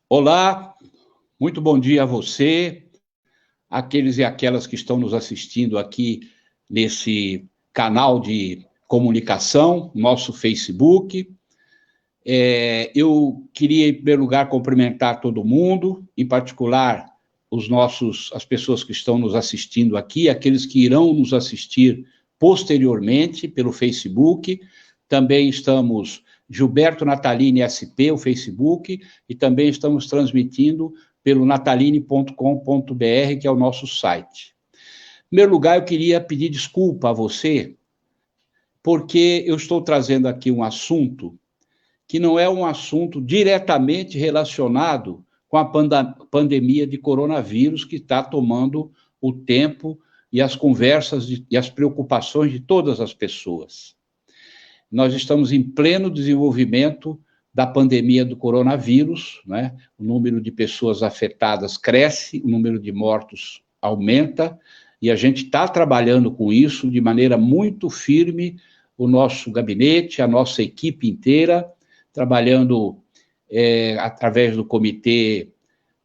Olá, muito bom dia a você, aqueles e aquelas que estão nos assistindo aqui nesse canal de comunicação, nosso Facebook. Eu queria, em primeiro lugar, cumprimentar todo mundo, em particular as pessoas que estão nos assistindo aqui, aqueles que irão nos assistir posteriormente pelo Facebook. Também estamos Gilberto Natalini SP, o Facebook, e também estamos transmitindo pelo nataline.com.br, que é o nosso site. Em primeiro lugar, eu queria pedir desculpa a você, porque eu estou trazendo aqui um assunto que não é um assunto diretamente relacionado com a pandemia de coronavírus, que está tomando o tempo e as conversas e as preocupações de todas as pessoas. Nós estamos em pleno desenvolvimento da pandemia do coronavírus, né? O número de pessoas afetadas cresce, o número de mortos aumenta, e a gente está trabalhando com isso de maneira muito firme, o nosso gabinete, a nossa equipe inteira, trabalhando através do Comitê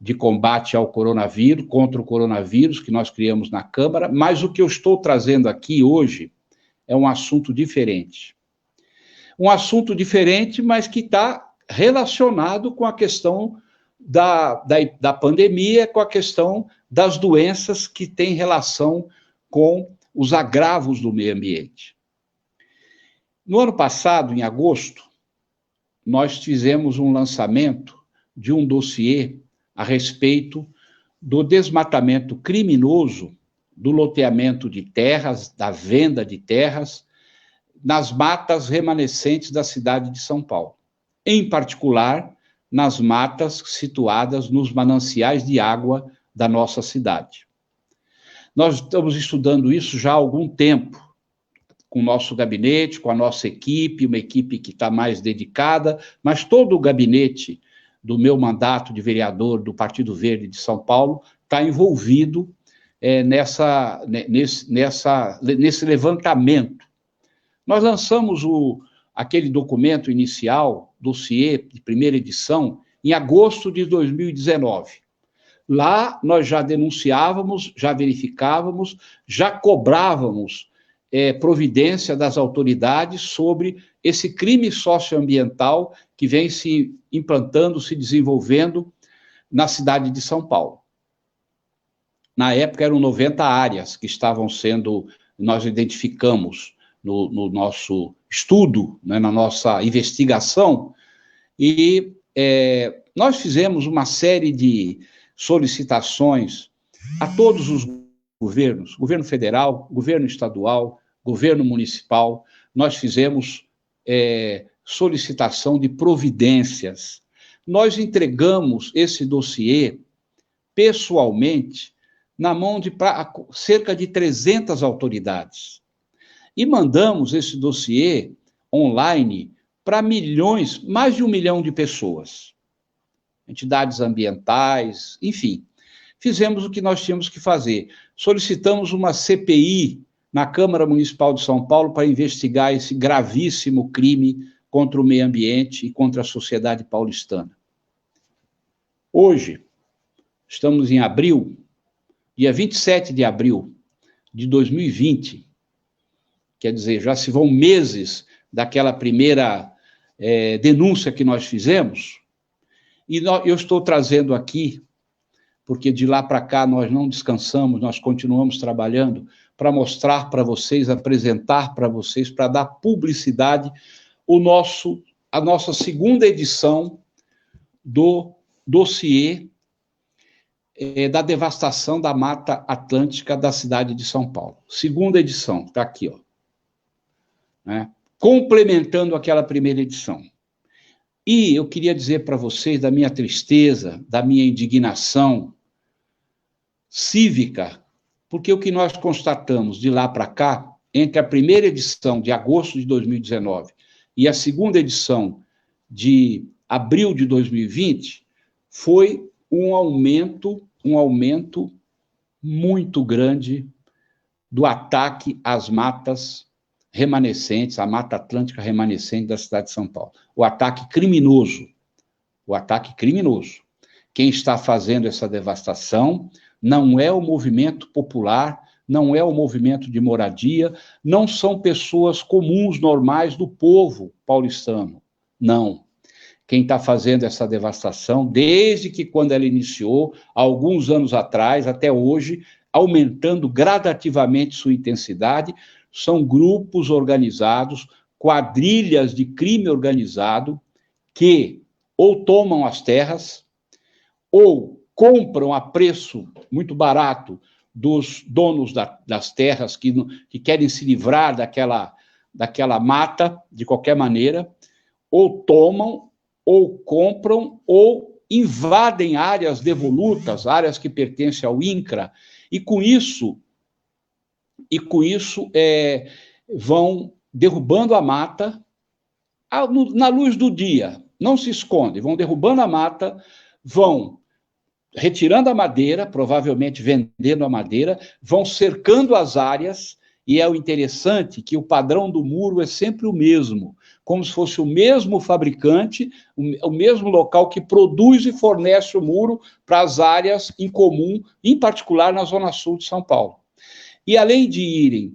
de Combate ao Coronavírus, contra o coronavírus, que nós criamos na Câmara, mas o que eu estou trazendo aqui hoje é um assunto diferente. Um assunto diferente, mas que está relacionado com a questão da pandemia, com a questão das doenças que têm relação com os agravos do meio ambiente. No ano passado, em agosto, nós fizemos um lançamento de um dossiê a respeito do desmatamento criminoso, do loteamento de terras, da venda de terras, nas matas remanescentes da cidade de São Paulo. Em particular, nas matas situadas nos mananciais de água da nossa cidade. Nós estamos estudando isso já há algum tempo, com o nosso gabinete, com a nossa equipe, uma equipe que está mais dedicada, mas todo o gabinete do meu mandato de vereador do Partido Verde de São Paulo está envolvido nesse levantamento. Nós lançamos aquele documento inicial, dossiê de primeira edição, em agosto de 2019. Lá nós já denunciávamos, já verificávamos, já cobrávamos providência das autoridades sobre esse crime socioambiental que vem se implantando, se desenvolvendo na cidade de São Paulo. Na época eram 90 áreas que estavam sendo, nós identificamos no nosso estudo, né, na nossa investigação, e nós fizemos uma série de solicitações a todos os governos, governo federal, governo estadual, governo municipal. Nós fizemos solicitação de providências. Nós entregamos esse dossiê pessoalmente na mão de cerca de 300 autoridades. E mandamos esse dossiê online para milhões, mais de 1 milhão de pessoas. Entidades ambientais, enfim. Fizemos o que nós tínhamos que fazer. Solicitamos uma CPI na Câmara Municipal de São Paulo para investigar esse gravíssimo crime contra o meio ambiente e contra a sociedade paulistana. Hoje, estamos em abril, dia 27 de abril de 2020, quer dizer, já se vão meses daquela primeira denúncia que nós fizemos, e eu estou trazendo aqui, porque de lá para cá nós não descansamos, nós continuamos trabalhando para mostrar para vocês, apresentar para vocês, para dar publicidade a nossa segunda edição do dossiê da devastação da Mata Atlântica da cidade de São Paulo. Segunda edição, está aqui, ó. Né? Complementando aquela primeira edição. E eu queria dizer para vocês da minha tristeza, da minha indignação cívica, porque o que nós constatamos de lá para cá, entre a primeira edição de agosto de 2019 e a segunda edição de abril de 2020, foi um aumento muito grande do ataque às matas remanescentes, à Mata Atlântica remanescente da cidade de São Paulo. O ataque criminoso. Quem está fazendo essa devastação não é o movimento popular, não é o movimento de moradia, não são pessoas comuns, normais do povo paulistano, não. Quem está fazendo essa devastação, desde que quando ela iniciou, há alguns anos atrás, até hoje, aumentando gradativamente sua intensidade, são grupos organizados, quadrilhas de crime organizado, que ou tomam as terras, ou compram a preço muito barato dos donos das terras que querem se livrar daquela mata, de qualquer maneira, ou tomam, ou compram, ou invadem áreas devolutas, áreas que pertencem ao INCRA, e com isso vão derrubando a mata na luz do dia, não se esconde, vão derrubando a mata, vão retirando a madeira, provavelmente vendendo a madeira, vão cercando as áreas, e é o interessante que o padrão do muro é sempre o mesmo, como se fosse o mesmo fabricante, o mesmo local que produz e fornece o muro para as áreas em comum, em particular na Zona Sul de São Paulo. E além de irem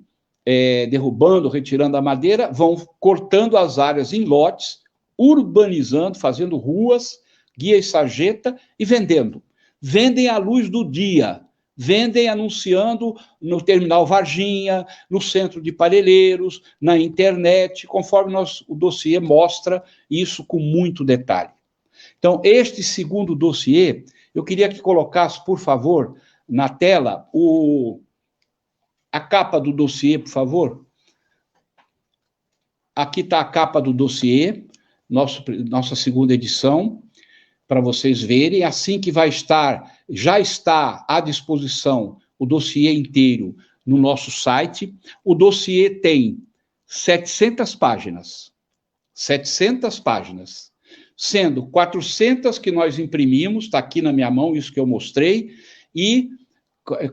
derrubando, retirando a madeira, vão cortando as áreas em lotes, urbanizando, fazendo ruas, guia e sarjeta e vendendo. Vendem à luz do dia, vendem anunciando no terminal Varginha, no centro de Parelheiros, na internet, conforme o dossiê mostra isso com muito detalhe. Então, este segundo dossiê, eu queria que colocasse, por favor, na tela, a capa do dossiê, por favor. Aqui está a capa do dossiê, nossa segunda edição, para vocês verem, assim que já está à disposição o dossiê inteiro no nosso site. O dossiê tem 700 páginas, sendo 400 que nós imprimimos, está aqui na minha mão, isso que eu mostrei, e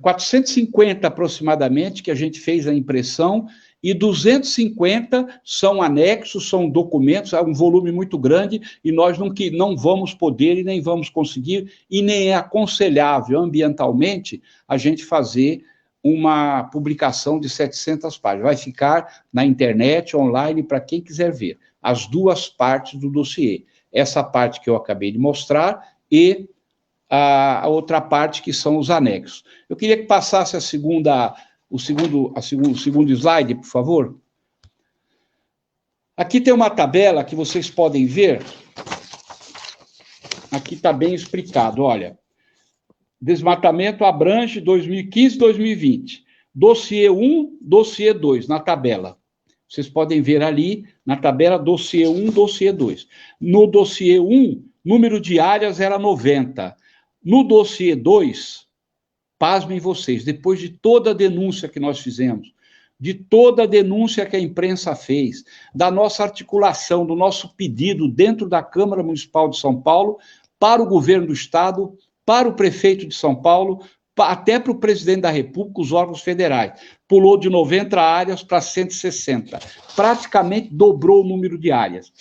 450 aproximadamente que a gente fez a impressão, e 250 são anexos, são documentos, é um volume muito grande, e nós não vamos poder e nem vamos conseguir, e nem é aconselhável ambientalmente a gente fazer uma publicação de 700 páginas. Vai ficar na internet, online, para quem quiser ver. As duas partes do dossiê. Essa parte que eu acabei de mostrar e a outra parte que são os anexos. Eu queria que passasse o segundo slide, por favor. Aqui tem uma tabela que vocês podem ver. Aqui está bem explicado, olha. Desmatamento abrange 2015 e 2020. Dossiê 1, dossiê 2, na tabela. Vocês podem ver ali, na tabela, dossiê 1, dossiê 2. No dossiê 1, número de áreas era 90. No dossiê 2, pasmem vocês, depois de toda a denúncia que nós fizemos, de toda a denúncia que a imprensa fez, da nossa articulação, do nosso pedido dentro da Câmara Municipal de São Paulo, para o governo do Estado, para o prefeito de São Paulo, até para o presidente da República, os órgãos federais. Pulou de 90 áreas para 160. Praticamente dobrou o número de áreas.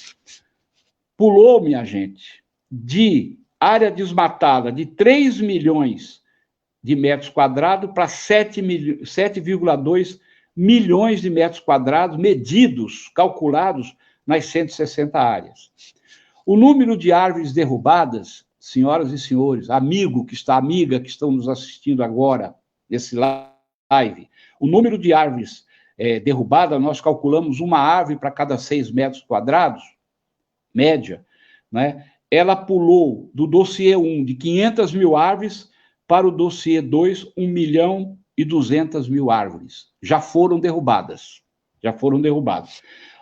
Pulou, minha gente, de área desmatada de 3 milhões de metros quadrados para 7,2 milhões de metros quadrados medidos, calculados nas 160 áreas. O número de árvores derrubadas, senhoras e senhores, amiga que estão nos assistindo agora, nesse live, o número de árvores derrubadas, nós calculamos uma árvore para cada 6 metros quadrados, média, né? Ela pulou do dossiê 1 de 500 mil árvores para o dossiê 2, 1.200.000 árvores. Já foram derrubadas.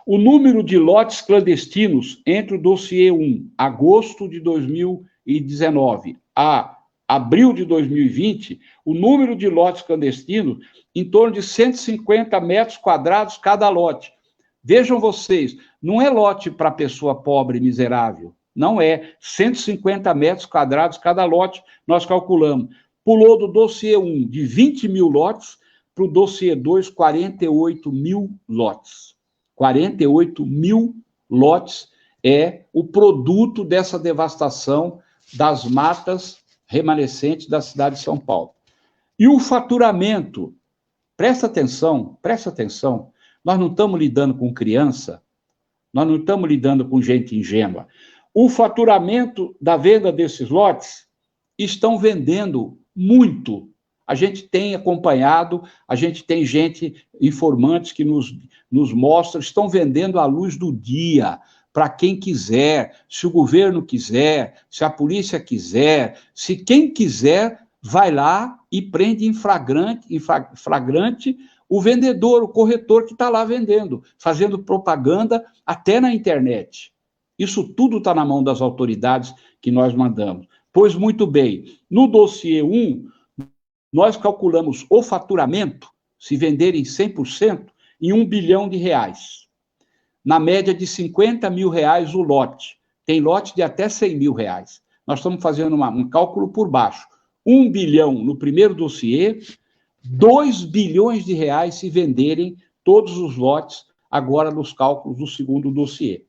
O número de lotes clandestinos entre o dossiê 1, agosto de 2019, a abril de 2020, o número de lotes clandestinos em torno de 150 metros quadrados cada lote. Vejam vocês, não é lote para pessoa pobre e miserável. Não é. 150 metros quadrados cada lote, nós calculamos. Pulou do dossiê 1 de 20 mil lotes para o dossiê 2, 48 mil lotes. 48 mil lotes é o produto dessa devastação das matas remanescentes da cidade de São Paulo. E o faturamento, presta atenção, nós não estamos lidando com criança, nós não estamos lidando com gente ingênua. O faturamento da venda desses lotes estão vendendo muito. A gente tem acompanhado, a gente tem gente, informantes que nos mostram, estão vendendo à luz do dia, para quem quiser, se o governo quiser, se a polícia quiser, se quem quiser, vai lá e prende em flagrante o vendedor, o corretor que está lá vendendo, fazendo propaganda até na internet. Isso tudo está na mão das autoridades que nós mandamos. Pois muito bem, no dossiê 1, nós calculamos o faturamento, se venderem 100%, em R$1 bilhão. Na média de R$50 mil o lote. Tem lote de até R$100 mil. Nós estamos fazendo um cálculo por baixo. R$1 bilhão no primeiro dossiê, R$2 bilhões se venderem todos os lotes agora nos cálculos do segundo dossiê.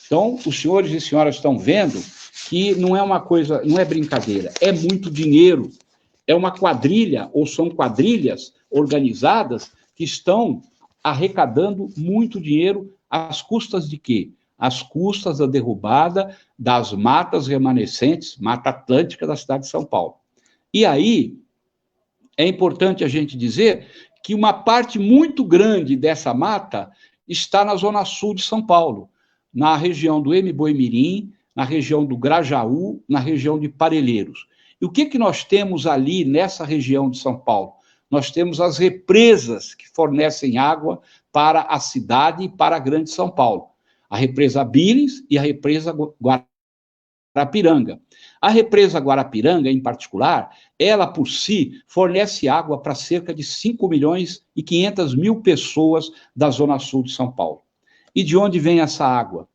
Então, os senhores e senhoras estão vendo que não é uma coisa, não é brincadeira, é muito dinheiro. É uma quadrilha, ou são quadrilhas organizadas que estão arrecadando muito dinheiro às custas de quê? Às custas da derrubada das matas remanescentes, Mata Atlântica da cidade de São Paulo. E aí, é importante a gente dizer que uma parte muito grande dessa mata está na zona sul de São Paulo, na região do Mboi-mirim, na região do Grajaú, na região de Parelheiros. E o que nós temos ali nessa região de São Paulo? Nós temos as represas que fornecem água para a cidade e para a Grande São Paulo. A represa Billings e a represa Guarapiranga. A represa Guarapiranga, em particular, ela por si fornece água para cerca de 5.500.000 pessoas da zona sul de São Paulo. E de onde vem essa água?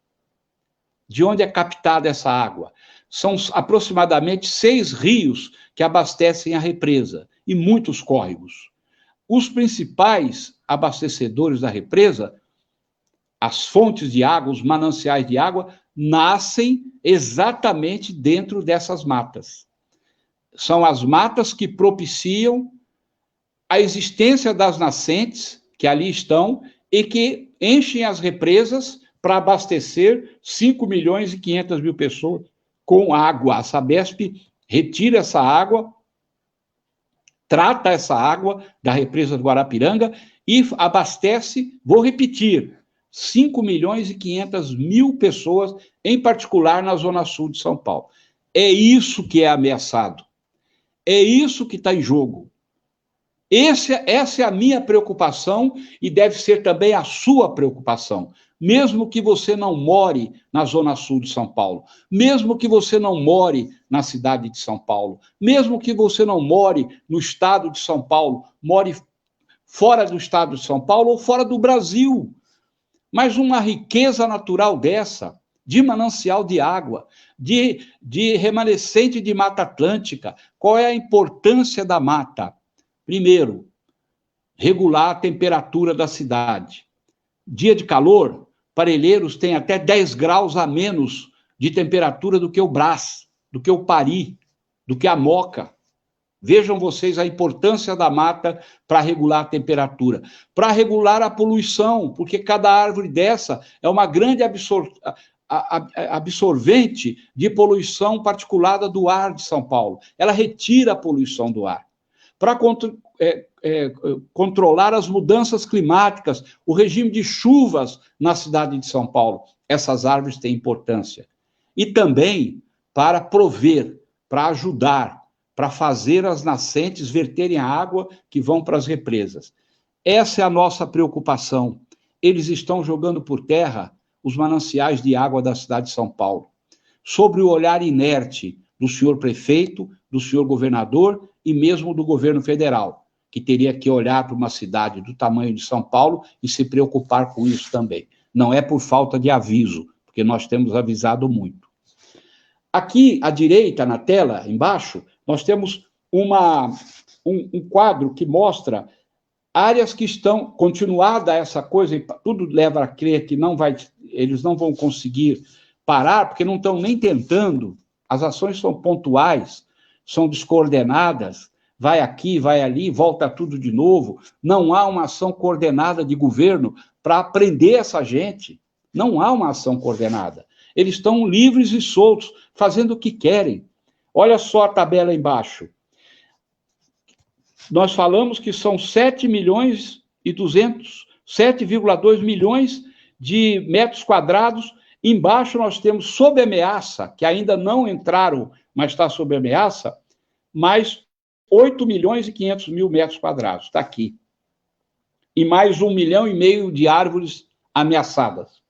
De onde é captada essa água? São aproximadamente 6 rios que abastecem a represa e muitos córregos. Os principais abastecedores da represa, as fontes de água, os mananciais de água, nascem exatamente dentro dessas matas. São as matas que propiciam a existência das nascentes que ali estão e que enchem as represas para abastecer 5.500.000 pessoas com água. A Sabesp retira essa água, trata essa água da represa do Guarapiranga e abastece, vou repetir, 5.500.000 pessoas, em particular na zona sul de São Paulo. É isso que é ameaçado. É isso que está em jogo. Essa é a minha preocupação e deve ser também a sua preocupação. Mesmo que você não more na zona sul de São Paulo, mesmo que você não more na cidade de São Paulo, mesmo que você não more no estado de São Paulo, more fora do estado de São Paulo ou fora do Brasil. Mas uma riqueza natural dessa, de manancial de água, de remanescente de Mata Atlântica, qual é a importância da mata? Primeiro, regular a temperatura da cidade. Dia de calor, Parelheiros tem até 10 graus a menos de temperatura do que o Brás, do que o Pari, do que a Moca. Vejam vocês a importância da mata para regular a temperatura. Para regular a poluição, porque cada árvore dessa é uma grande absorvente de poluição particulada do ar de São Paulo. Ela retira a poluição do ar. Para controlar as mudanças climáticas, o regime de chuvas na cidade de São Paulo. Essas árvores têm importância. E também para prover, para ajudar, para fazer as nascentes verterem a água que vão para as represas. Essa é a nossa preocupação. Eles estão jogando por terra os mananciais de água da cidade de São Paulo. Sobre o olhar inerte do senhor prefeito, do senhor governador e mesmo do governo federal, que teria que olhar para uma cidade do tamanho de São Paulo e se preocupar com isso também. Não é por falta de aviso, porque nós temos avisado muito. Aqui, à direita, na tela, embaixo, nós temos um quadro que mostra áreas que estão, continuada essa coisa, e tudo leva a crer que eles não vão conseguir parar, porque não estão nem tentando As ações são pontuais, são descoordenadas, vai aqui, vai ali, volta tudo de novo. Não há uma ação coordenada de governo para prender essa gente. Não há uma ação coordenada. Eles estão livres e soltos, fazendo o que querem. Olha só a tabela embaixo. Nós falamos que são 7,2 milhões de metros quadrados. Embaixo nós temos, sob ameaça, que ainda não entraram, mas está sob ameaça, mais 8.500.000 metros quadrados. Está aqui. E mais 1,5 milhão de árvores ameaçadas.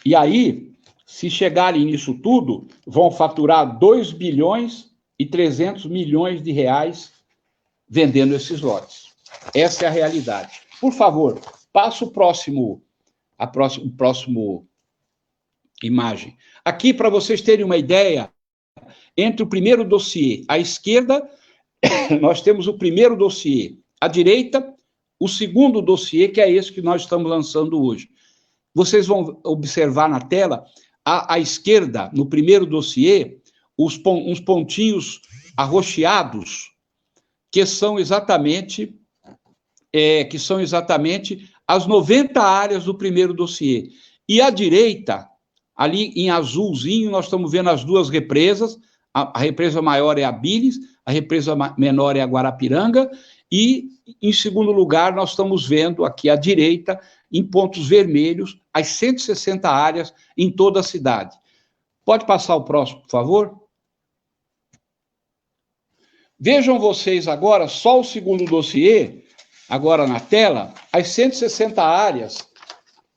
E aí, se chegarem nisso tudo, vão faturar 2,3 bilhões de reais vendendo esses lotes. Essa é a realidade. Por favor, passa a próxima imagem. Aqui, para vocês terem uma ideia, entre o primeiro dossiê, à esquerda, nós temos o primeiro dossiê. À direita, o segundo dossiê, que é esse que nós estamos lançando hoje. Vocês vão observar na tela, à esquerda, no primeiro dossiê, uns pontinhos arroxeados, que são exatamente as 90 áreas do primeiro dossiê. E à direita, ali em azulzinho, nós estamos vendo as duas represas. A represa maior é a Bilis, a represa menor é a Guarapiranga, e, em segundo lugar, nós estamos vendo aqui à direita, em pontos vermelhos, as 160 áreas em toda a cidade. Pode passar o próximo, por favor? Vejam vocês agora, só o segundo dossiê, agora na tela, as 160 áreas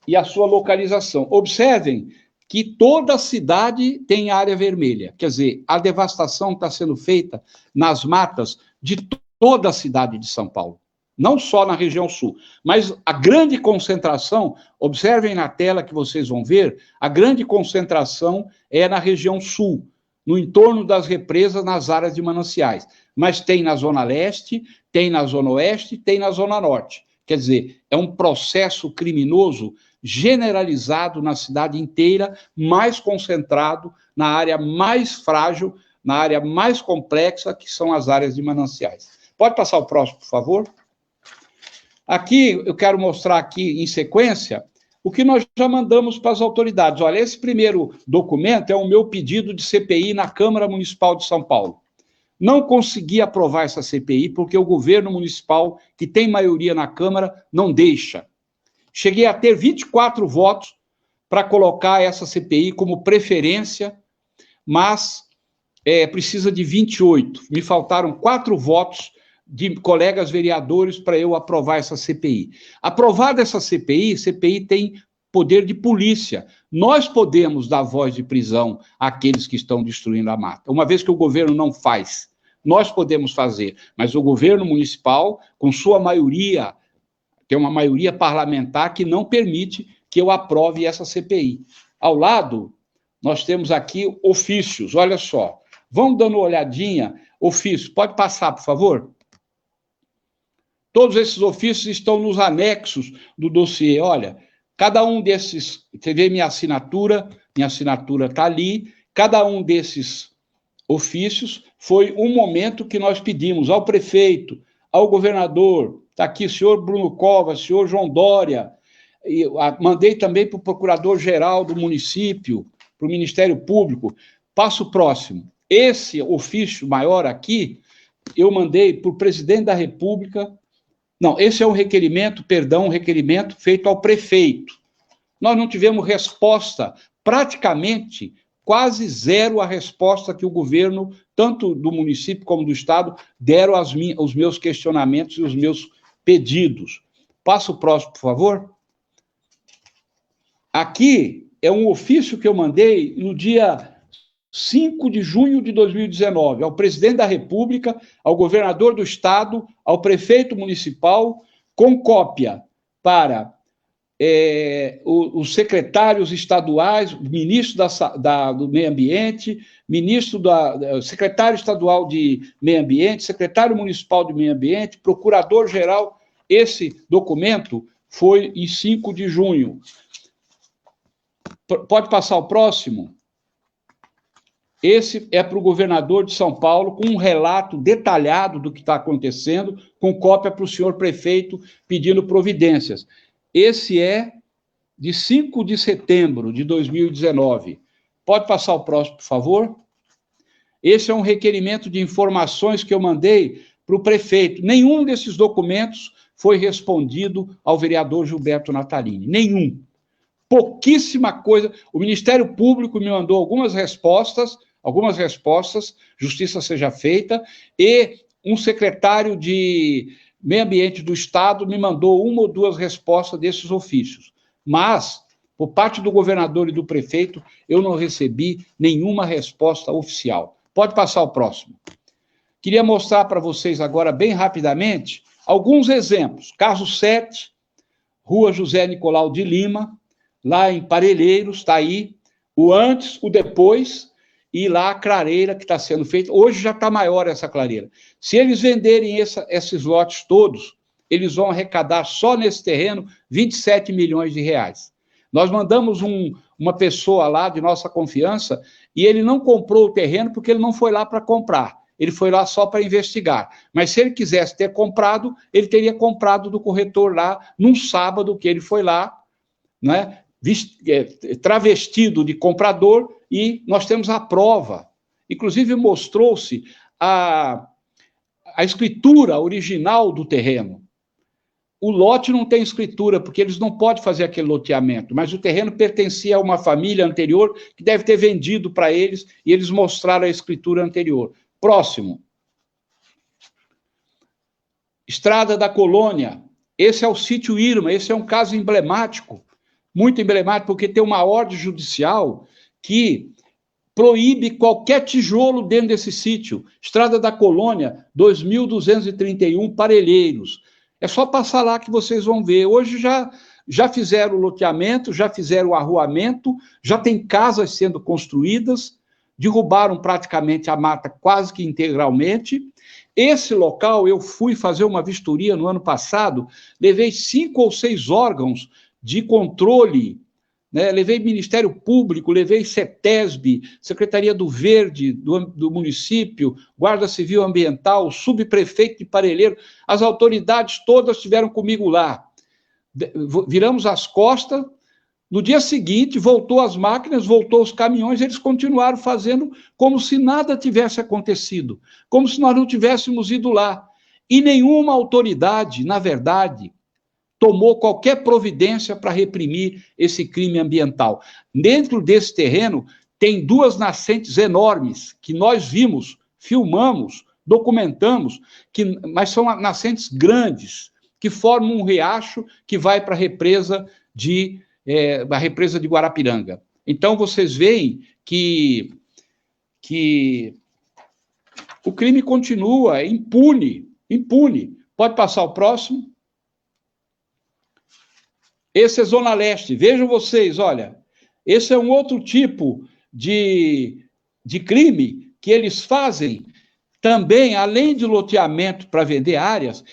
e a sua localização. Observem que toda a cidade tem área vermelha. Quer dizer, a devastação está sendo feita nas matas de toda a cidade de São Paulo. Não só na região sul, mas a grande concentração, observem na tela que vocês vão ver, a grande concentração é na região sul, no entorno das represas, nas áreas de mananciais. Mas tem na Zona Leste, tem na Zona Oeste, tem na Zona Norte. Quer dizer, é um processo criminoso generalizado na cidade inteira, mais concentrado na área mais frágil, na área mais complexa, que são as áreas de mananciais. Pode passar o próximo, por favor? Aqui, eu quero mostrar aqui, em sequência, o que nós já mandamos para as autoridades. Olha, esse primeiro documento é o meu pedido de CPI na Câmara Municipal de São Paulo. Não consegui aprovar essa CPI porque o governo municipal, que tem maioria na Câmara, não deixa. Cheguei a ter 24 votos para colocar essa CPI como preferência, mas precisa de 28. Me faltaram 4 votos de colegas vereadores para eu aprovar essa CPI. Aprovada essa CPI, CPI tem poder de polícia. Nós podemos dar voz de prisão àqueles que estão destruindo a mata. Uma vez que o governo não faz, nós podemos fazer, mas o governo municipal, com sua maioria, tem uma maioria parlamentar que não permite que eu aprove essa CPI. Ao lado, nós temos aqui ofícios, olha só. Vamos dando uma olhadinha, ofício, pode passar, por favor? Todos esses ofícios estão nos anexos do dossiê. Olha, cada um desses, você vê minha assinatura está ali, cada um desses ofícios foi um momento que nós pedimos ao prefeito, ao governador, está aqui o senhor Bruno Covas, o senhor João Dória, e mandei também para o procurador-geral do município, para o Ministério Público. Passo próximo. Esse ofício maior aqui, eu mandei para o presidente da República. Não, esse é um requerimento feito ao prefeito. Nós não tivemos resposta, praticamente quase zero a resposta que o governo, tanto do município como do estado, deram aos meus questionamentos e os meus pedidos. Passa o próximo, por favor. Aqui é um ofício que eu mandei no dia 5 de junho de 2019, ao presidente da República, ao governador do estado, ao prefeito municipal, com cópia para os secretários estaduais, ministro do Meio Ambiente, secretário estadual de Meio Ambiente, secretário municipal de Meio Ambiente, procurador-geral. Esse documento foi em 5 de junho. Pode passar o próximo? Esse é para o governador de São Paulo, com um relato detalhado do que está acontecendo, com cópia para o senhor prefeito pedindo providências. Esse é de 5 de setembro de 2019. Pode passar o próximo, por favor? Esse é um requerimento de informações que eu mandei para o prefeito. Nenhum desses documentos foi respondido ao vereador Gilberto Natalini. Nenhum. Pouquíssima coisa. O Ministério Público me mandou algumas respostas, justiça seja feita, e um secretário de Meio Ambiente do Estado me mandou 1 ou 2 respostas desses ofícios. Mas, por parte do governador e do prefeito, eu não recebi nenhuma resposta oficial. Pode passar o próximo. Queria mostrar para vocês agora, bem rapidamente, alguns exemplos. Caso 7, Rua José Nicolau de Lima, lá em Parelheiros, está aí o antes, o depois, e lá a clareira que está sendo feita. Hoje já está maior essa clareira. Se eles venderem esses lotes todos, eles vão arrecadar só nesse terreno 27 milhões de reais. Nós mandamos uma pessoa lá de nossa confiança e ele não comprou o terreno porque ele não foi lá para comprar. Ele foi lá só para investigar. Mas se ele quisesse ter comprado, ele teria comprado do corretor lá num sábado que ele foi lá, né, travestido de comprador, e nós temos a prova. Inclusive, mostrou-se a escritura original do terreno. O lote não tem escritura, porque eles não podem fazer aquele loteamento, mas o terreno pertencia a uma família anterior que deve ter vendido para eles, e eles mostraram a escritura anterior. Próximo. Estrada da Colônia. Esse é o sítio Irma, esse é um caso emblemático, muito emblemático, porque tem uma ordem judicial que proíbe qualquer tijolo dentro desse sítio. Estrada da Colônia, 2.231 Parelheiros. É só passar lá que vocês vão ver. Hoje já fizeram o loteamento, já fizeram o arruamento, já tem casas sendo construídas, derrubaram praticamente a mata quase que integralmente. Esse local, eu fui fazer uma vistoria no ano passado, levei 5 ou 6 órgãos de controle, né? Levei Ministério Público, levei CETESB, Secretaria do Verde do município, Guarda Civil Ambiental, subprefeito de Parelheiro, as autoridades todas estiveram comigo lá. Viramos as costas, no dia seguinte voltou as máquinas, voltou os caminhões, eles continuaram fazendo como se nada tivesse acontecido, como se nós não tivéssemos ido lá. E nenhuma autoridade, na verdade, tomou qualquer providência para reprimir esse crime ambiental. Dentro desse terreno, tem 2 nascentes enormes, que nós vimos, filmamos, documentamos, mas são nascentes grandes, que formam um riacho que vai para a represa de Guarapiranga. Então, vocês veem que o crime continua impune. Pode passar o próximo. Esse é Zona Leste. Vejam vocês, olha, esse é um outro tipo de crime que eles fazem também, além de loteamento para vender áreas,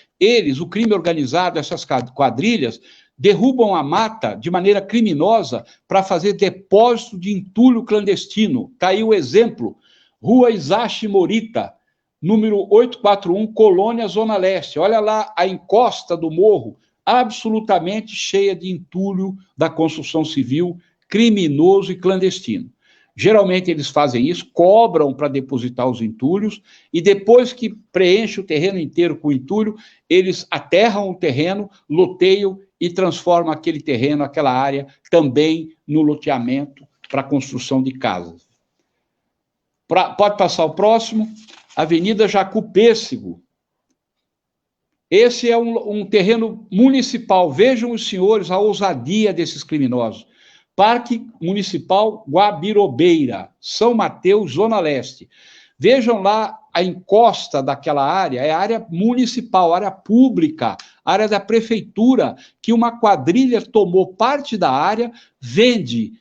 o crime organizado, essas quadrilhas, derrubam a mata de maneira criminosa para fazer depósito de entulho clandestino. Está aí o exemplo. Rua Isashi Morita, número 841, Colônia, Zona Leste. Olha lá a encosta do morro, absolutamente cheia de entulho da construção civil, criminoso e clandestino. Geralmente eles fazem isso, cobram para depositar os entulhos, e depois que preenche o terreno inteiro com entulho, eles aterram o terreno, loteiam e transformam aquele terreno, aquela área, também no loteamento para construção de casas. Pode passar o próximo. Avenida Jacu Pêssego. Esse é um terreno municipal. Vejam os senhores a ousadia desses criminosos. Parque Municipal Guabirobeira, São Mateus, Zona Leste. Vejam lá a encosta daquela área, é área municipal, área pública, área da prefeitura, que uma quadrilha tomou parte da área, vende.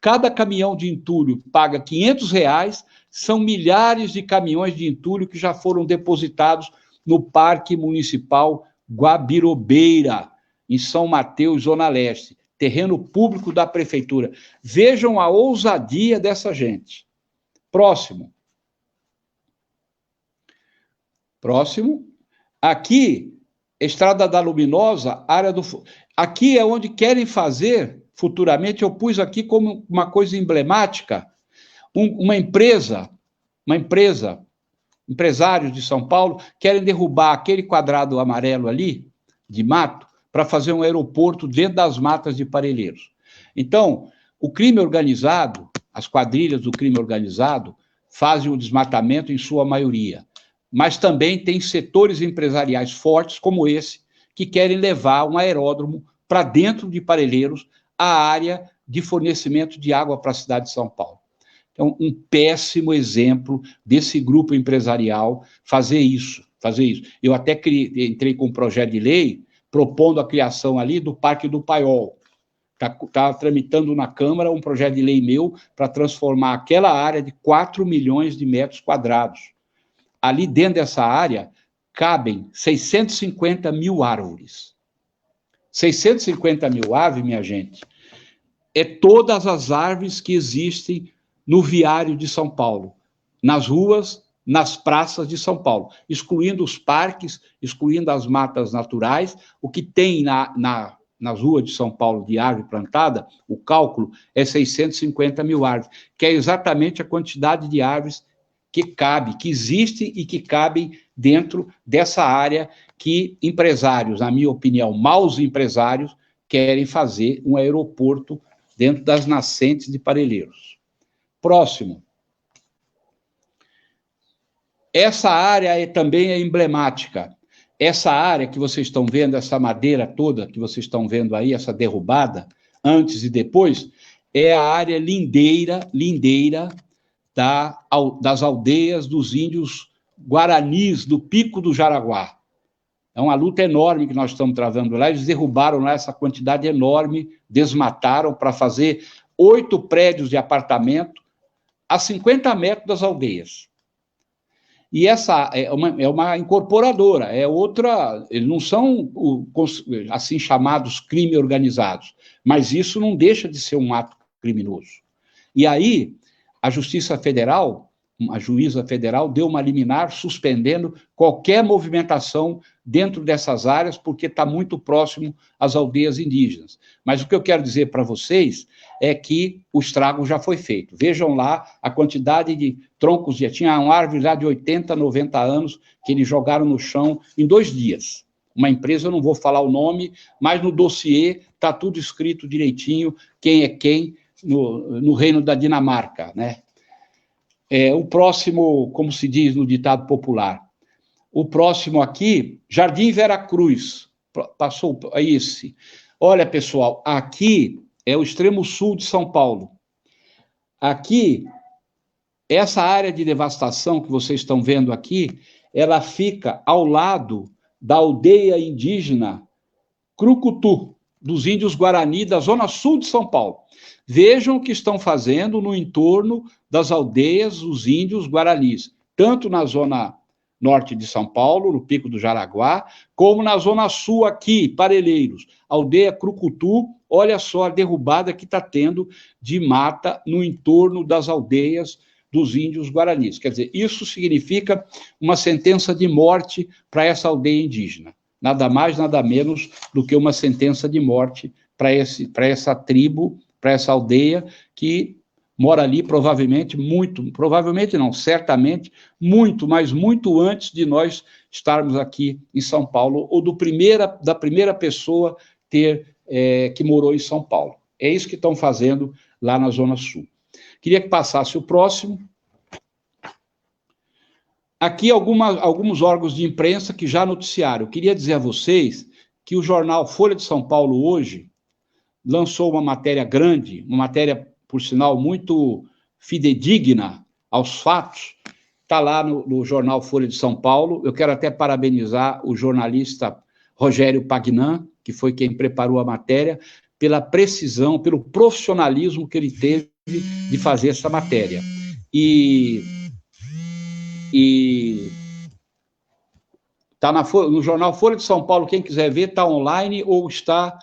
Cada caminhão de entulho paga R$500, são milhares de caminhões de entulho que já foram depositados no Parque Municipal Guabirobeira, em São Mateus, Zona Leste. terreno público da prefeitura. Vejam a ousadia dessa gente. Próximo. Aqui, Estrada da Luminosa, área do... Aqui é onde querem fazer, futuramente, eu pus aqui como uma coisa emblemática, empresários de São Paulo, querem derrubar aquele quadrado amarelo ali, de mato, para fazer um aeroporto dentro das matas de Parelheiros. Então, o crime organizado, as quadrilhas do crime organizado, fazem o desmatamento em sua maioria. Mas também tem setores empresariais fortes, como esse, que querem levar um aeródromo para dentro de Parelheiros, a área de fornecimento de água para a cidade de São Paulo. Então, um péssimo exemplo desse grupo empresarial fazer isso. Eu até entrei com um projeto de lei propondo a criação ali do Parque do Paiol. Está tramitando na Câmara um projeto de lei meu para transformar aquela área de 4 milhões de metros quadrados. Ali dentro dessa área cabem 650 mil árvores. 650 mil árvores, minha gente, é todas as árvores que existem no viário de São Paulo, nas ruas, nas praças de São Paulo, excluindo os parques, excluindo as matas naturais. O que tem nas ruas de São Paulo de árvore plantada, o cálculo é 650 mil árvores, que é exatamente a quantidade de árvores que existe e que cabem dentro dessa área que empresários, na minha opinião, maus empresários, querem fazer um aeroporto dentro das nascentes de Parelheiros. Próximo. Essa área também é emblemática. Essa área que vocês estão vendo, essa madeira toda que vocês estão vendo aí, essa derrubada, antes e depois, é a área lindeira das aldeias dos índios guaranis do Pico do Jaraguá. É uma luta enorme que nós estamos travando lá. Eles derrubaram lá essa quantidade enorme, desmataram para fazer 8 prédios de apartamento a 50 metros das aldeias. E essa é uma incorporadora, é outra, eles não são assim chamados crimes organizados, mas isso não deixa de ser um ato criminoso. E aí, a Justiça Federal, a juíza federal, deu uma liminar suspendendo qualquer movimentação dentro dessas áreas, porque está muito próximo às aldeias indígenas. Mas o que eu quero dizer para vocês é que o estrago já foi feito. Vejam lá a quantidade de troncos, tinha uma árvore já de 80, 90 anos, que eles jogaram no chão em 2 dias. Uma empresa, eu não vou falar o nome, mas no dossiê está tudo escrito direitinho, quem é quem, no reino da Dinamarca, né? O próximo, como se diz no ditado popular, o próximo aqui, Jardim Veracruz, passou esse. Olha, pessoal, aqui é o extremo sul de São Paulo. Aqui, essa área de devastação que vocês estão vendo aqui, ela fica ao lado da aldeia indígena Crucutu, dos índios Guarani, da zona sul de São Paulo. Vejam o que estão fazendo no entorno das aldeias os índios guaranis, tanto na zona norte de São Paulo, no Pico do Jaraguá, como na zona sul aqui, Parelheiros, aldeia Crucutu. Olha só a derrubada que está tendo de mata no entorno das aldeias dos índios guaranis. Quer dizer, isso significa uma sentença de morte para essa aldeia indígena. Nada mais, nada menos do que uma sentença de morte para essa tribo, para essa aldeia que mora ali provavelmente certamente, mas muito antes de nós estarmos aqui em São Paulo, ou da primeira pessoa que morou em São Paulo. É isso que estão fazendo lá na Zona Sul. Queria que passasse o próximo. Aqui alguns órgãos de imprensa que já noticiaram. Eu queria dizer a vocês que o jornal Folha de São Paulo hoje lançou uma matéria grande, uma matéria, por sinal, muito fidedigna aos fatos. Está lá no jornal Folha de São Paulo. Eu quero até parabenizar o jornalista Rogério Pagnan, que foi quem preparou a matéria, pela precisão, pelo profissionalismo que ele teve de fazer essa matéria. E está no jornal Folha de São Paulo, quem quiser ver, está online ou está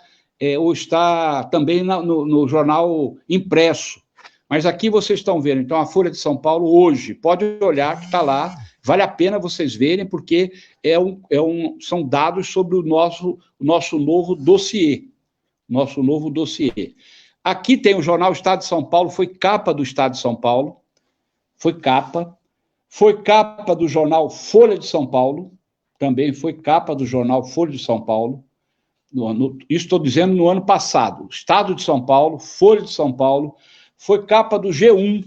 ou está também no jornal impresso. Mas aqui vocês estão vendo, então, a Folha de São Paulo hoje, pode olhar que está lá, vale a pena vocês verem, porque são dados sobre o nosso novo dossiê. Nosso novo dossiê. Aqui tem o jornal Estado de São Paulo, foi capa do Estado de São Paulo, foi capa do jornal Folha de São Paulo, também foi capa do jornal Folha de São Paulo, isso estou dizendo no ano passado, Estado de São Paulo, Folha de São Paulo, foi capa do G1,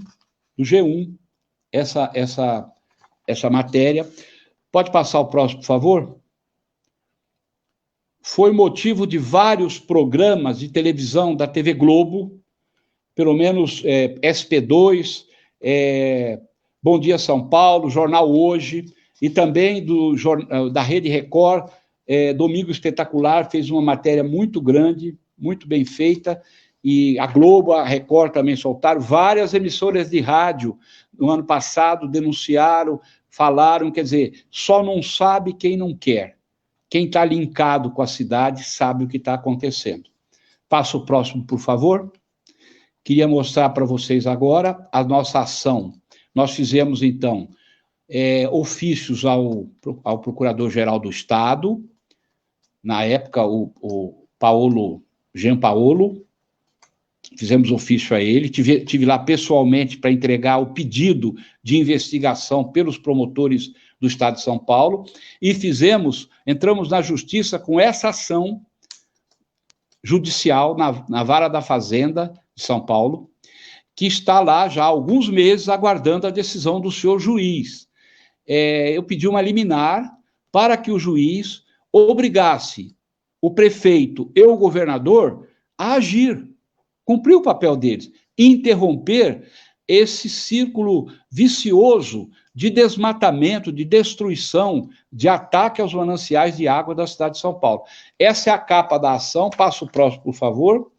essa matéria. Pode passar o próximo, por favor? Foi motivo de vários programas de televisão da TV Globo, pelo menos SP2, Bom Dia São Paulo, Jornal Hoje, e também da Rede Record, Domingo Espetacular, fez uma matéria muito grande, muito bem feita, e a Globo, a Record também soltaram, várias emissoras de rádio no ano passado denunciaram, falaram, quer dizer, só não sabe quem não quer. Quem está linkado com a cidade sabe o que está acontecendo. Passa o próximo, por favor. Queria mostrar para vocês agora a nossa ação. Nós fizemos, então, ofícios ao Procurador-Geral do Estado, na época, o Jean Paolo, fizemos ofício a ele, tive lá pessoalmente para entregar o pedido de investigação pelos promotores do Estado de São Paulo, e entramos na justiça com essa ação judicial na Vara da Fazenda de São Paulo, que está lá já há alguns meses aguardando a decisão do senhor juiz. Eu pedi uma liminar para que o juiz obrigasse o prefeito e o governador a agir, cumprir o papel deles, interromper esse círculo vicioso de desmatamento, de destruição, de ataque aos mananciais de água da cidade de São Paulo. Essa é a capa da ação. Passa o próximo, por favor.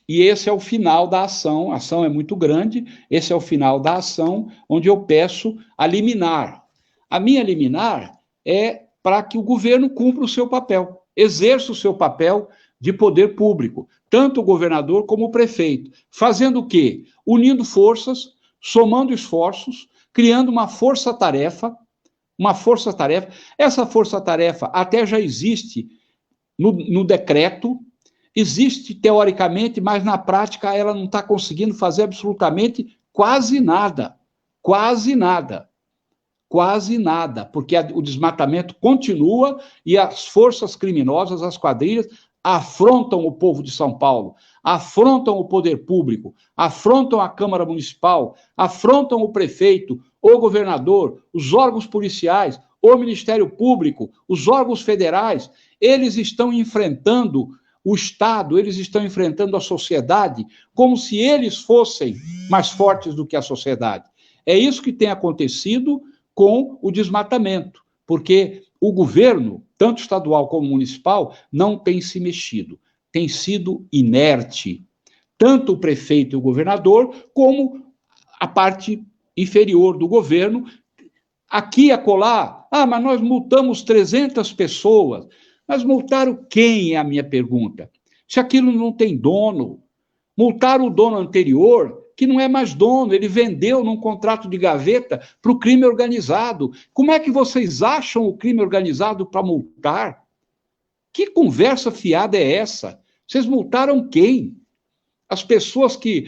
E esse é o final da ação. A ação é muito grande. Esse é o final da ação, onde eu peço a liminar. A minha liminar é para que o governo cumpra o seu papel, exerça o seu papel de poder público, tanto o governador como o prefeito. Fazendo o quê? Unindo forças, somando esforços, criando uma força-tarefa. Essa força-tarefa até já existe no decreto, existe teoricamente, mas na prática ela não está conseguindo fazer absolutamente quase nada, porque o desmatamento continua e as forças criminosas, as quadrilhas, afrontam o povo de São Paulo, afrontam o poder público, afrontam a Câmara Municipal, afrontam o prefeito, o governador, os órgãos policiais, o Ministério Público, os órgãos federais. Eles estão enfrentando o Estado, eles estão enfrentando a sociedade como se eles fossem mais fortes do que a sociedade. É isso que tem acontecido com o desmatamento, porque o governo, tanto estadual como municipal, não tem se mexido, tem sido inerte. Tanto o prefeito e o governador, como a parte inferior do governo. Aqui e acolá, mas nós multamos 300 pessoas. Mas multaram quem, é a minha pergunta? Se aquilo não tem dono. Multaram o dono anterior, que não é mais dono, ele vendeu num contrato de gaveta para o crime organizado. Como é que vocês acham o crime organizado para multar? Que conversa fiada é essa? Vocês multaram quem? As pessoas que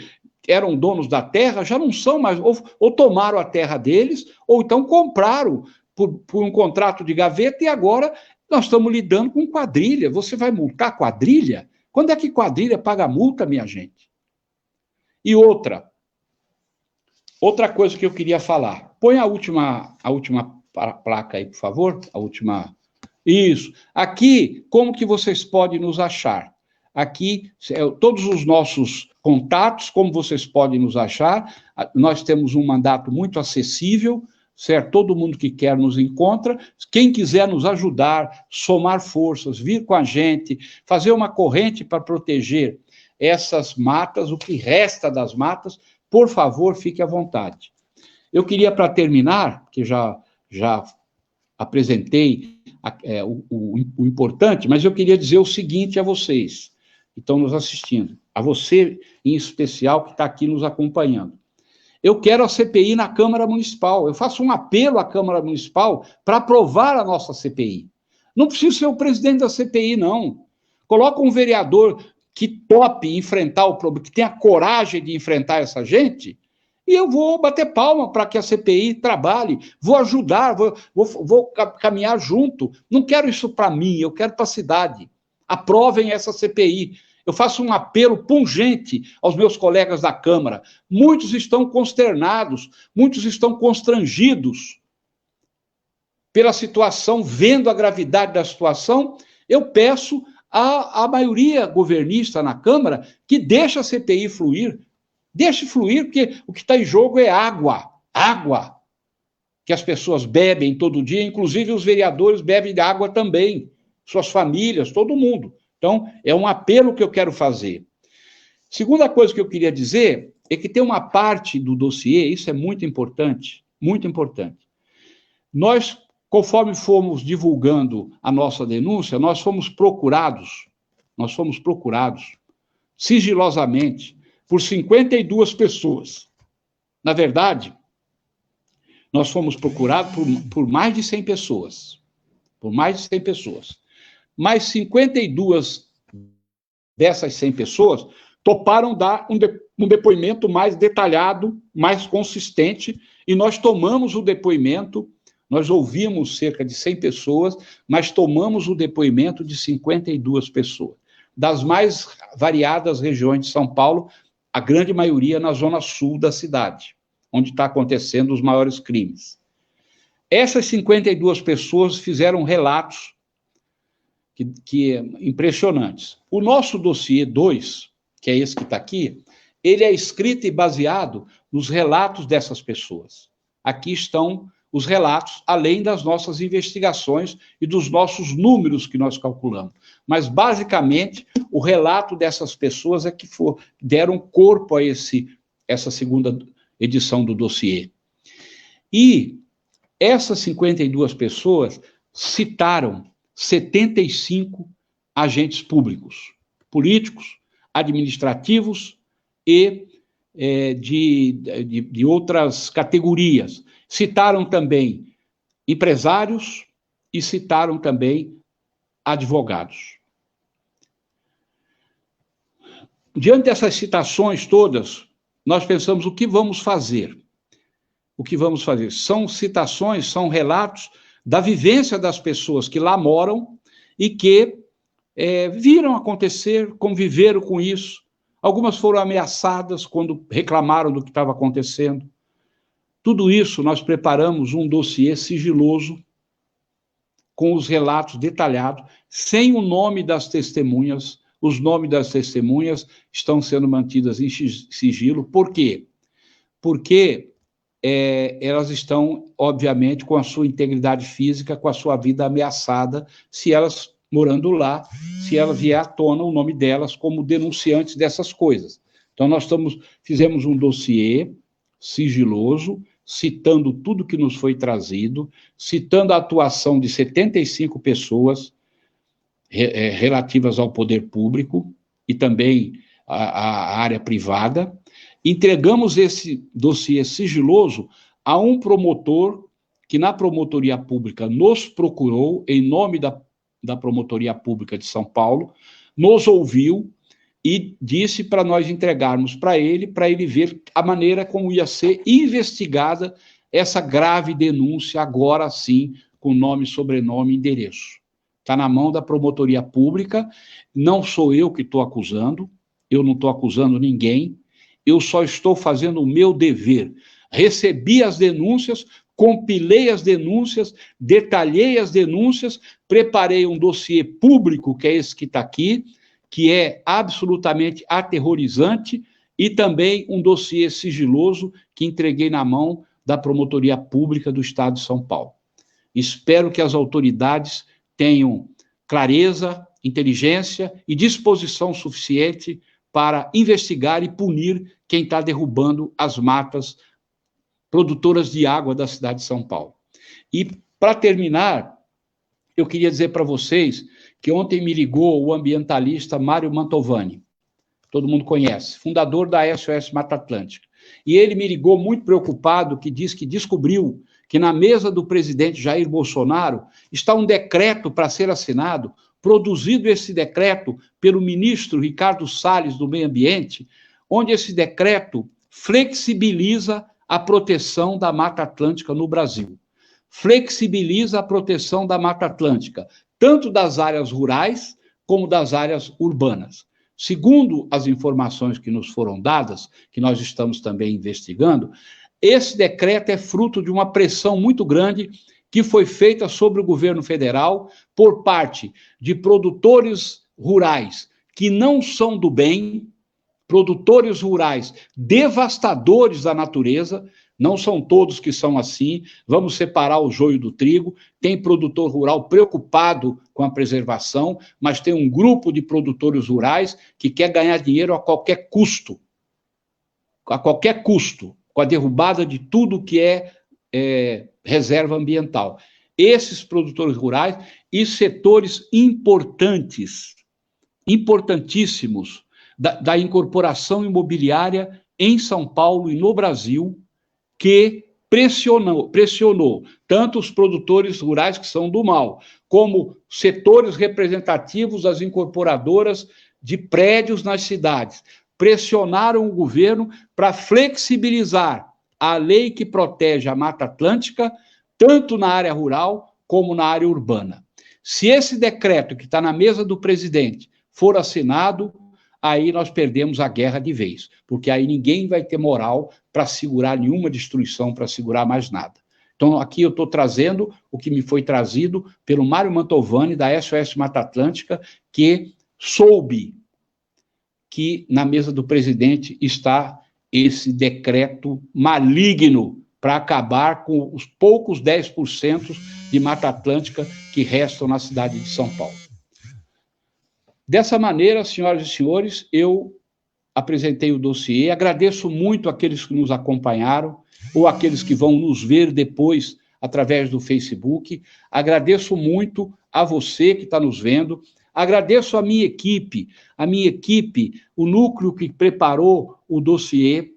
eram donos da terra já não são mais, ou tomaram a terra deles, ou então compraram por um contrato de gaveta, e agora nós estamos lidando com quadrilha. Você vai multar quadrilha? Quando é que quadrilha paga multa, minha gente? E outra coisa que eu queria falar. Põe a última placa aí, por favor. A última. Isso. Aqui, como que vocês podem nos achar? Aqui, todos os nossos contatos, como vocês podem nos achar. Nós temos um mandato muito acessível, certo? Todo mundo que quer nos encontra. Quem quiser nos ajudar, somar forças, vir com a gente, fazer uma corrente para proteger essas matas, o que resta das matas, por favor, fique à vontade. Eu queria, para terminar, que já apresentei o importante, mas eu queria dizer o seguinte a vocês que estão nos assistindo, a você em especial que está aqui nos acompanhando. Eu quero a CPI na Câmara Municipal, eu faço um apelo à Câmara Municipal para aprovar a nossa CPI. Não precisa ser o presidente da CPI, não. Coloca um vereador que tope enfrentar o problema, que tenha coragem de enfrentar essa gente, e eu vou bater palma para que a CPI trabalhe, vou ajudar, vou caminhar junto. Não quero isso para mim, eu quero para a cidade. Aprovem essa CPI. Eu faço um apelo pungente aos meus colegas da Câmara. Muitos estão consternados, muitos estão constrangidos pela situação, vendo a gravidade da situação. Eu peço à maioria governista na Câmara que deixe a CPI fluir. Deixe fluir, porque o que está em jogo é água. Água que as pessoas bebem todo dia, inclusive os vereadores bebem água também, suas famílias, todo mundo. Então, é um apelo que eu quero fazer. Segunda coisa que eu queria dizer é que tem uma parte do dossiê, isso é muito importante, muito importante. Nós, conforme fomos divulgando a nossa denúncia, nós fomos procurados sigilosamente por 52 pessoas. Na verdade, nós fomos procurados por mais de 100 pessoas. Por mais de 100 pessoas. Mas 52 dessas 100 pessoas toparam dar um depoimento mais detalhado, mais consistente, e nós tomamos o depoimento, nós ouvimos cerca de 100 pessoas, mas tomamos o depoimento de 52 pessoas, das mais variadas regiões de São Paulo, a grande maioria na zona sul da cidade, onde está acontecendo os maiores crimes. Essas 52 pessoas fizeram relatos que impressionantes. O nosso dossiê 2, que é esse que está aqui, ele é escrito e baseado nos relatos dessas pessoas. Aqui estão os relatos, além das nossas investigações e dos nossos números que nós calculamos. Mas, basicamente, o relato dessas pessoas é que deram corpo a essa segunda edição do dossiê. E essas 52 pessoas citaram 75 agentes públicos, políticos, administrativos e de outras categorias. Citaram também empresários e citaram também advogados. Diante dessas citações todas, nós pensamos o que vamos fazer. O que vamos fazer? São citações, são relatos da vivência das pessoas que lá moram e que viram acontecer, conviveram com isso. Algumas foram ameaçadas quando reclamaram do que estava acontecendo. Tudo isso nós preparamos um dossiê sigiloso, com os relatos detalhados, sem o nome das testemunhas. Os nomes das testemunhas estão sendo mantidas em sigilo. Por quê? Porque elas estão, obviamente, com a sua integridade física, com a sua vida ameaçada, se elas, morando lá, se ela vier à tona o nome delas como denunciantes dessas coisas. Então, nós fizemos um dossiê sigiloso, citando tudo que nos foi trazido, citando a atuação de 75 pessoas relativas ao poder público e também à área privada. Entregamos esse dossiê sigiloso a um promotor que, na Promotoria Pública, nos procurou, em nome da Promotoria Pública de São Paulo, nos ouviu e disse para nós entregarmos para ele ver a maneira como ia ser investigada essa grave denúncia, agora sim, com nome, sobrenome e endereço. Está na mão da Promotoria Pública, não sou eu que estou acusando, eu não estou acusando ninguém, eu só estou fazendo o meu dever. Recebi as denúncias, compilei as denúncias, detalhei as denúncias, preparei um dossiê público, que é esse que está aqui, que é absolutamente aterrorizante, e também um dossiê sigiloso que entreguei na mão da Promotoria Pública do Estado de São Paulo. Espero que as autoridades tenham clareza, inteligência e disposição suficiente para investigar e punir quem está derrubando as matas produtoras de água da cidade de São Paulo. E, para terminar, eu queria dizer para vocês que ontem me ligou o ambientalista Mário Mantovani, todo mundo conhece, fundador da SOS Mata Atlântica. E ele me ligou muito preocupado, que diz que descobriu que na mesa do presidente Jair Bolsonaro está um decreto para ser assinado, produzido esse decreto pelo ministro Ricardo Salles do Meio Ambiente, onde esse decreto flexibiliza a proteção da Mata Atlântica no Brasil. Flexibiliza a proteção da Mata Atlântica, tanto das áreas rurais como das áreas urbanas. Segundo as informações que nos foram dadas, que nós estamos também investigando, esse decreto é fruto de uma pressão muito grande que foi feita sobre o governo federal por parte de produtores rurais que não são do bem, produtores rurais devastadores da natureza. Não são todos que são assim, vamos separar o joio do trigo. Tem produtor rural preocupado com a preservação, mas tem um grupo de produtores rurais que quer ganhar dinheiro a qualquer custo, com a derrubada de tudo que é reserva ambiental. Esses produtores rurais e setores importantes, importantíssimos, da incorporação imobiliária em São Paulo e no Brasil, que pressionou tanto os produtores rurais que são do mal, como setores representativos das incorporadoras de prédios nas cidades. Pressionaram o governo para flexibilizar a lei que protege a Mata Atlântica, tanto na área rural como na área urbana. Se esse decreto que está na mesa do presidente for assinado, aí nós perdemos a guerra de vez, porque aí ninguém vai ter moral para segurar nenhuma destruição, para segurar mais nada. Então, aqui eu estou trazendo o que me foi trazido pelo Mário Mantovani, da SOS Mata Atlântica, que soube que na mesa do presidente está esse decreto maligno para acabar com os poucos 10% de Mata Atlântica que restam na cidade de São Paulo. Dessa maneira, senhoras e senhores, eu apresentei o dossiê, agradeço muito àqueles que nos acompanharam, ou àqueles que vão nos ver depois através do Facebook, agradeço muito a você que está nos vendo, agradeço a minha equipe, o núcleo que preparou o dossiê,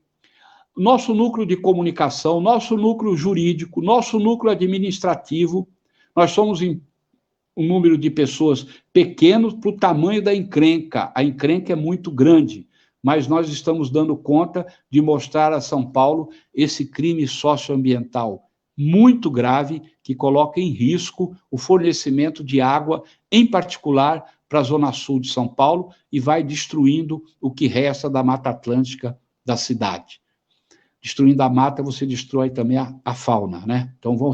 nosso núcleo de comunicação, nosso núcleo jurídico, nosso núcleo administrativo. Nós somos um número de pessoas pequenos para o tamanho da encrenca. A encrenca é muito grande, mas nós estamos dando conta de mostrar a São Paulo esse crime socioambiental muito grave que coloca em risco o fornecimento de água, em particular para a Zona Sul de São Paulo, e vai destruindo o que resta da Mata Atlântica da cidade. Destruindo a mata, você destrói também a fauna, né? Então vão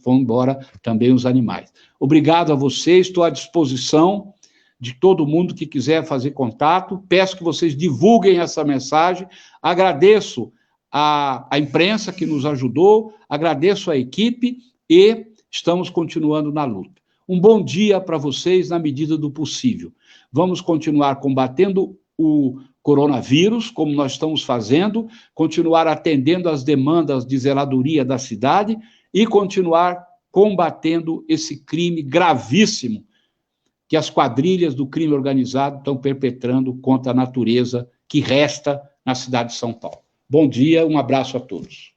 embora também os animais. Obrigado a vocês, estou à disposição de todo mundo que quiser fazer contato. Peço que vocês divulguem essa mensagem. Agradeço a imprensa que nos ajudou, agradeço a equipe e estamos continuando na luta. Um bom dia para vocês na medida do possível. Vamos continuar combatendo o coronavírus, como nós estamos fazendo, continuar atendendo às demandas de zeladoria da cidade e continuar combatendo esse crime gravíssimo que as quadrilhas do crime organizado estão perpetrando contra a natureza que resta na cidade de São Paulo. Bom dia, um abraço a todos.